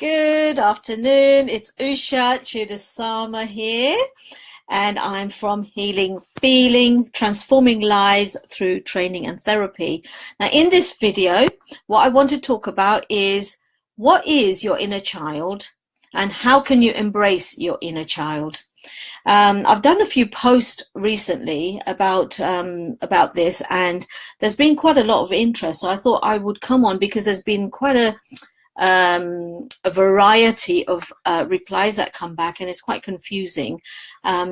Good afternoon. It's Usha Chudasama here, and I'm from Healing Feeling, Transforming Lives Through Training and Therapy. Now, in this video, what I want to talk about is what is your inner child and how can you embrace your inner child? I've done a few posts recently about this, and there's been quite a lot of interest. So I thought I would come on because there's been quite a variety of replies that come back, and it's quite confusing.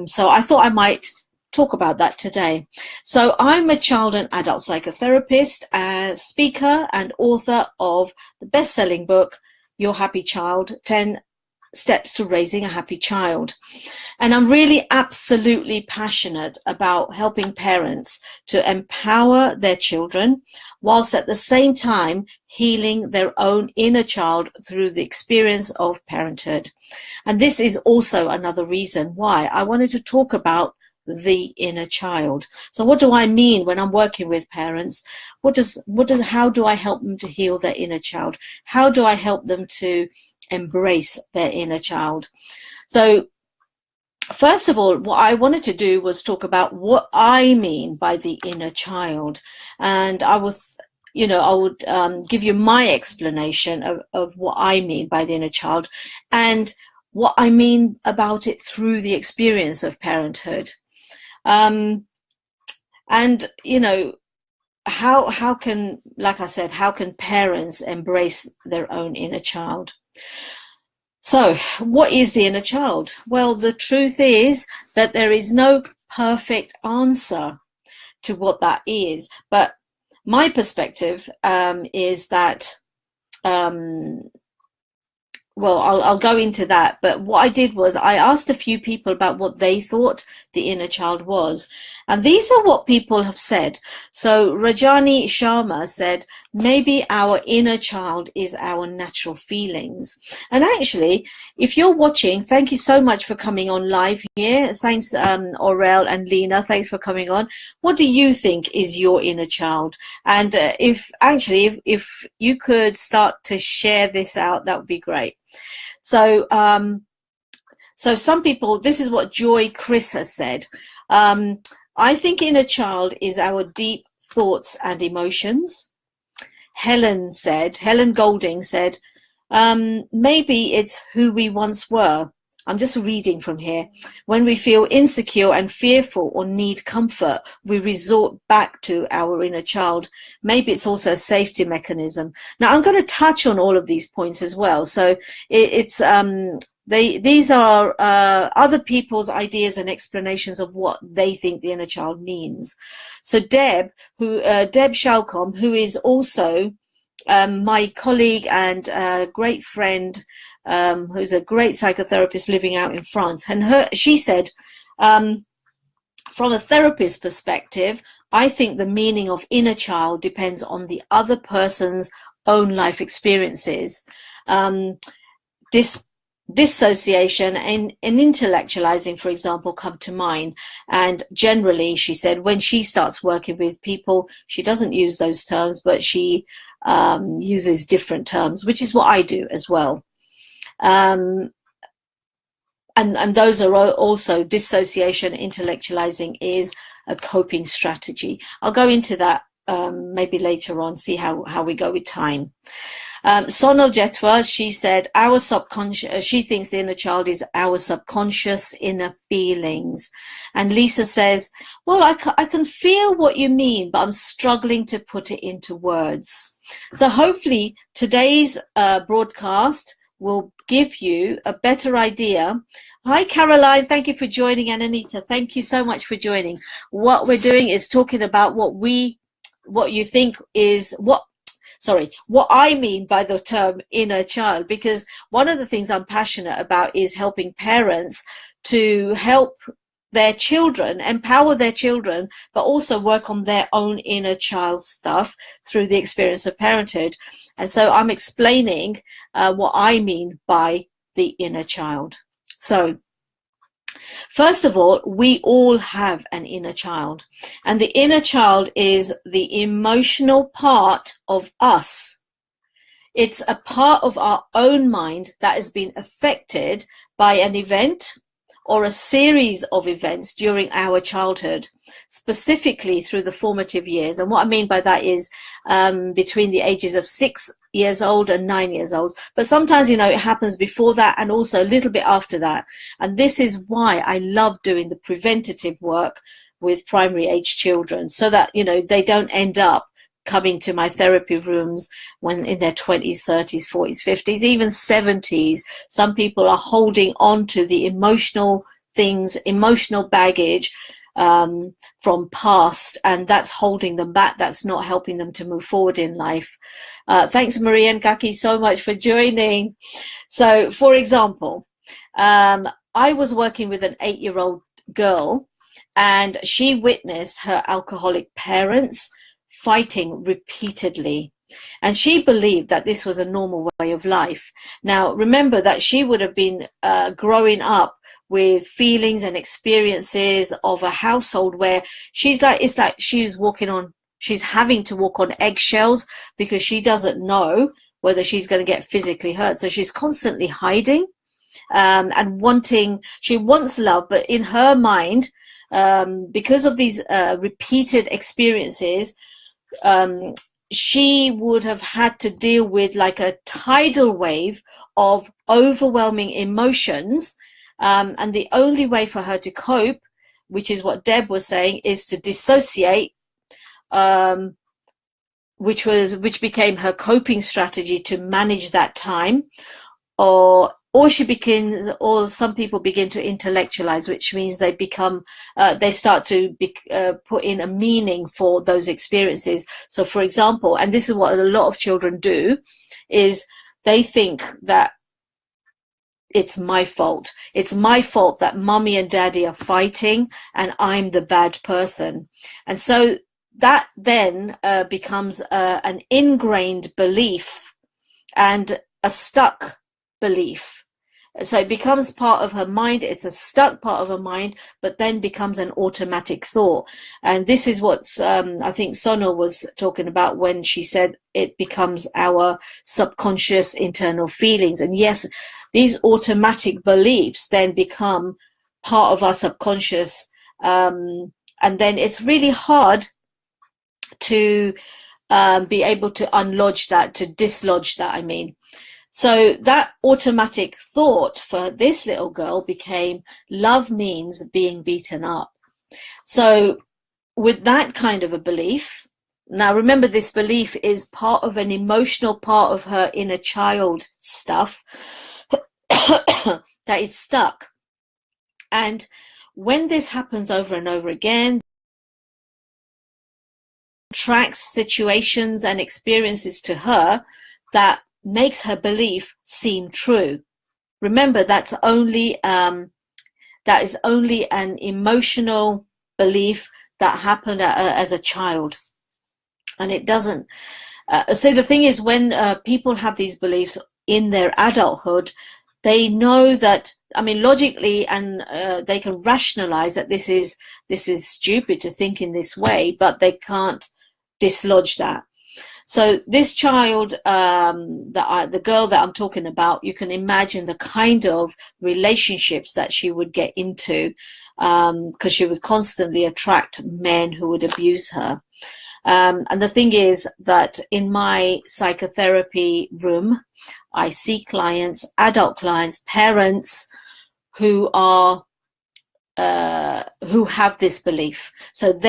So I thought I might talk about that today. So I'm a child and adult psychotherapist, speaker and author of the best-selling book, Your Happy Child, 10 Steps to Raising a Happy Child. And I'm really absolutely passionate about helping parents to empower their children whilst at the same time healing their own inner child through the experience of parenthood. And this is also another reason why I wanted to talk about the inner child. So what do I mean when I'm working with parents? How do I help them to heal their inner child? How do I help them to embrace their inner child? So first of all, what I wanted to do was talk about what I mean by the inner child, and I would give you my explanation of what I mean by the inner child and what I mean about it through the experience of parenthood. And you know, how can, like I said, how can parents embrace their own inner child? So what is the inner child? Well, the truth is that there is no perfect answer to what that is. But my perspective is that, I'll go into that. But what I did was I asked a few people about what they thought the inner child was. And these are what people have said. So Rajani Sharma said, maybe our inner child is our natural feelings. And actually, if you're watching, thank you so much for coming on live here. Thanks, Aurel and Lena. Thanks for coming on. What do you think is your inner child? And if you could start to share this out, that would be great. So, so some people, this is what Joy Chris has said. I think inner child is our deep thoughts and emotions. Helen Golding said, maybe it's who we once were. I'm just reading from here. When we feel insecure and fearful or need comfort, we resort back to our inner child. Maybe it's also a safety mechanism. Now, I'm going to touch on all of these points as well. So these are other people's ideas and explanations of what they think the inner child means. So Deb Shalcom, who is also my colleague and great friend, who's a great psychotherapist living out in France, and she said, from a therapist perspective, I think the meaning of inner child depends on the other person's own life experiences. Dissociation and intellectualizing, for example, come to mind. And generally, she said, when she starts working with people, she doesn't use those terms, but she uses different terms, which is what I do as well. And those are also dissociation. Intellectualizing is a coping strategy. I'll go into that maybe later on, see how we go with time. Sonal Jetwa, she said, our subconscious, she thinks the inner child is our subconscious inner feelings. And Lisa says, well, I can feel what you mean, but I'm struggling to put it into words. So hopefully today's broadcast will give you a better idea. Hi, Caroline. Thank you for joining. And Anita, thank you so much for joining. What we're doing is talking about what I mean by the term inner child, because one of the things I'm passionate about is helping parents to help their children, empower their children, but also work on their own inner child stuff through the experience of parenthood. And so I'm explaining what I mean by the inner child. So first of all, we all have an inner child, and the inner child is the emotional part of us It's a part of our own mind that has been affected by an event or a series of events during our childhood, specifically through the formative years. And what I mean by that is between the ages of 6 years old and 9 years old. But sometimes, it happens before that and also a little bit after that. And this is why I love doing the preventative work with primary age children, so that, they don't end up coming to my therapy rooms when in their 20s, 30s, 40s, 50s, even 70s. Some people are holding on to the emotional things, emotional baggage from past, and that's holding them back. That's not helping them to move forward in life. Thanks, Maria and Kaki, so much for joining. So, for example, I was working with an 8-year-old girl, and she witnessed her alcoholic parents fighting repeatedly, and she believed that this was a normal way of life. Now, remember that she would have been growing up with feelings and experiences of a household where she's having to walk on eggshells because she doesn't know whether she's going to get physically hurt. So she's constantly hiding and she wants love, but in her mind, because of these repeated experiences, she would have had to deal with like a tidal wave of overwhelming emotions, and the only way for her to cope, which is what Deb was saying, is to dissociate, which became her coping strategy to manage that time, or some people begin to intellectualize, which means they start to put in a meaning for those experiences. So, for example, and this is what a lot of children do, is they think that it's my fault. It's my fault that mommy and daddy are fighting and I'm the bad person. And so that then becomes an ingrained belief and a stuck belief. So it becomes part of her mind. It's a stuck part of her mind, but then becomes an automatic thought. And this is what I think Sonal was talking about when she said it becomes our subconscious internal feelings. And yes, these automatic beliefs then become part of our subconscious. And then it's really hard to be able to dislodge that, I mean. So that automatic thought for this little girl became, love means being beaten up. So with that kind of a belief, now remember, this belief is part of an emotional part of her inner child stuff that is stuck. And when this happens over and over again, attracts situations and experiences to her that makes her belief seem true. Remember, that is only an emotional belief that happened as a child, and it doesn't. So the thing is, when people have these beliefs in their adulthood, they know that, I mean, logically, and they can rationalize that this is stupid to think in this way, but they can't dislodge that. So this child, the girl that I'm talking about, you can imagine the kind of relationships that she would get into, because she would constantly attract men who would abuse her. And the thing is that in my psychotherapy room, I see clients, adult clients, parents who have this belief. So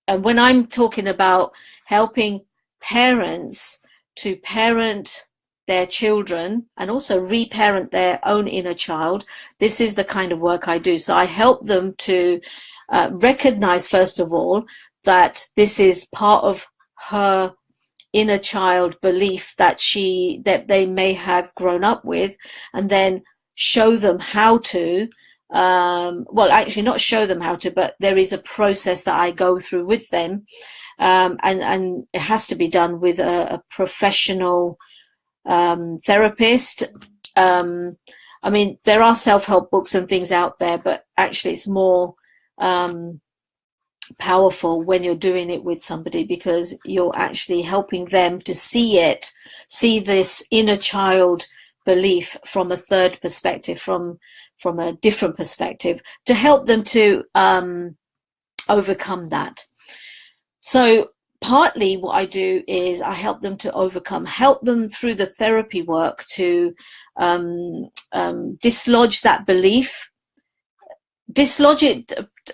and when I'm talking about helping parents to parent their children and also reparent their own inner child, this is the kind of work I do. So I help them to recognize, first of all, that this is part of her inner child belief that they may have grown up with, and then show them how to, well, actually not show them how to, but there is a process that I go through with them. And it has to be done with a professional therapist. I mean, there are self-help books and things out there, but actually it's more powerful when you're doing it with somebody, because you're actually helping them to see this inner child belief from a third perspective, from a different perspective, to help them to overcome that. So partly what I do is I help them through the therapy work to dislodge that belief, dislodge it.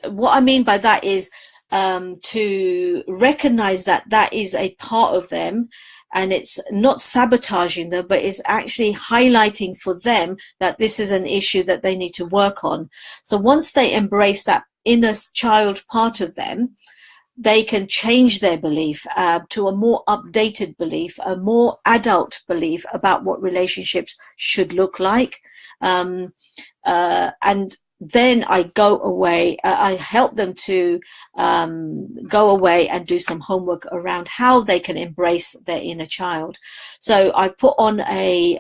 What I mean by that is to recognize that that is a part of them, and it's not sabotaging them, but it's actually highlighting for them that this is an issue that they need to work on. So once they embrace that inner child part of them, they can change their belief to a more updated belief, a more adult belief about what relationships should look like. And then I go away, I help them to go away and do some homework around how they can embrace their inner child. So I put on a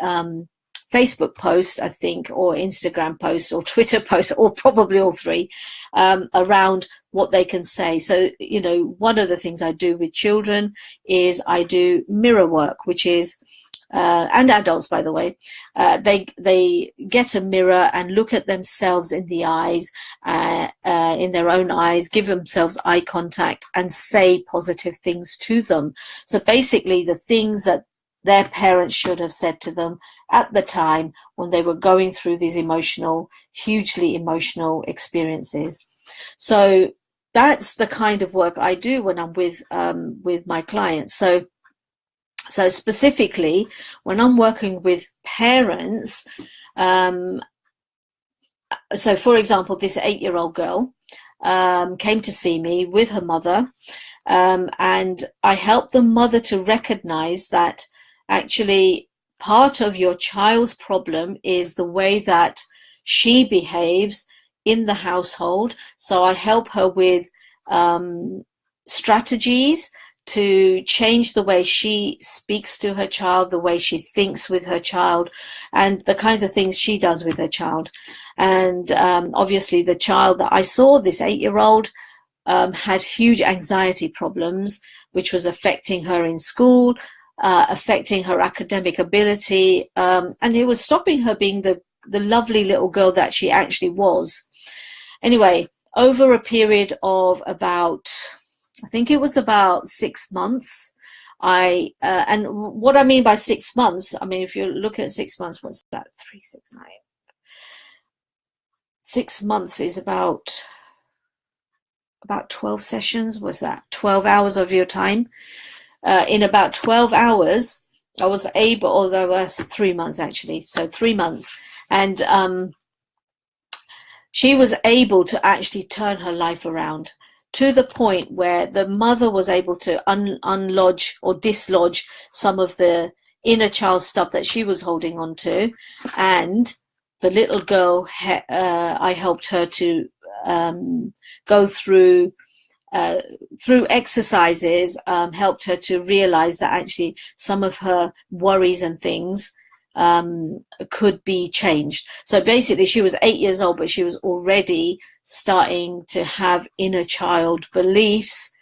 Facebook post, I think, or Instagram post, or Twitter post, or probably all three, around what they can say. So, you know, one of the things I do with children is I do mirror work, which is, and adults, by the way, they get a mirror and look at themselves in the eyes, in their own eyes, give themselves eye contact and say positive things to them. So basically the things that their parents should have said to them at the time when they were going through these hugely emotional experiences. So that's the kind of work I do when I'm with my clients. So specifically, when I'm working with parents, so for example, this 8-year-old girl came to see me with her mother, and I helped the mother to recognize that actually part of your child's problem is the way that she behaves in the household. So I help her with strategies to change the way she speaks to her child, the way she thinks with her child, and the kinds of things she does with her child. And obviously the child that I saw, this 8-year-old, had huge anxiety problems, which was affecting her in school, affecting her academic ability, and it was stopping her being the lovely little girl that she actually was. Anyway, over a period of about, I think it was about 6 months, and what I mean by 6 months, I mean, if you look at 6 months, what's that? 3, 6, 9. 6 months is about 12 sessions. Was that 12 hours of your time? In about 12 hours, I was able, although that's 3 months actually, so 3 months, and she was able to actually turn her life around to the point where the mother was able to unlodge or dislodge some of the inner child stuff that she was holding on to, and the little girl, I helped her to go through exercises, helped her to realize that actually some of her worries and things could be changed. So basically she was 8 years old, but she was already starting to have inner child beliefs,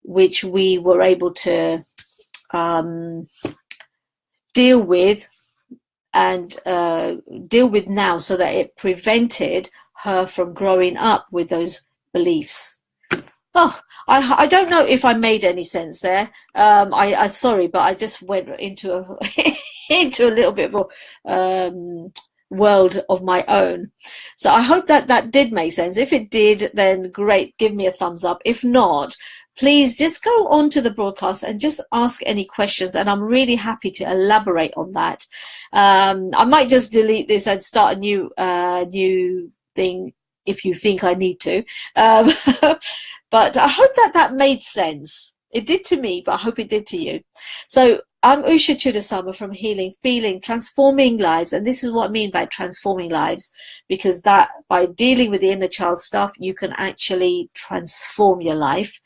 which we were able to deal with now, so that it prevented her from growing up with those beliefs. Oh, I don't know if I made any sense there. I sorry, but I just went into a into a little bit of a world of my own. So I hope that did make sense. If it did, then great, give me a thumbs up. If not, please just go on to the broadcast and just ask any questions, and I'm really happy to elaborate on that. I might just delete this and start a new thing if you think I need to. But I hope that made sense. It did to me, but I hope it did to you. So I'm Usha Chudasama from Healing, Feeling, Transforming Lives. And this is what I mean by transforming lives, because that by dealing with the inner child stuff, you can actually transform your life.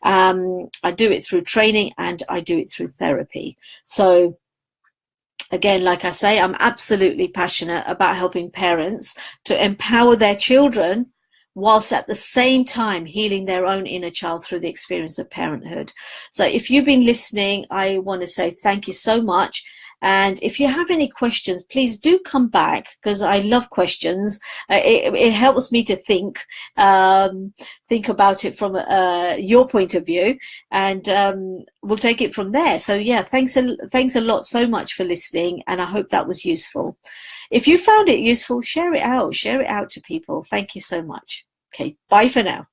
I do it through training and I do it through therapy. So again, like I say, I'm absolutely passionate about helping parents to empower their children whilst at the same time healing their own inner child through the experience of parenthood. So if you've been listening, I want to say thank you so much. And if you have any questions, please do come back, because I love questions. It helps me to think about it from your point of view, and we'll take it from there. So yeah, thanks a lot so much for listening, and I hope that was useful. If you found it useful, share it out to people. Thank you so much. Okay, bye for now.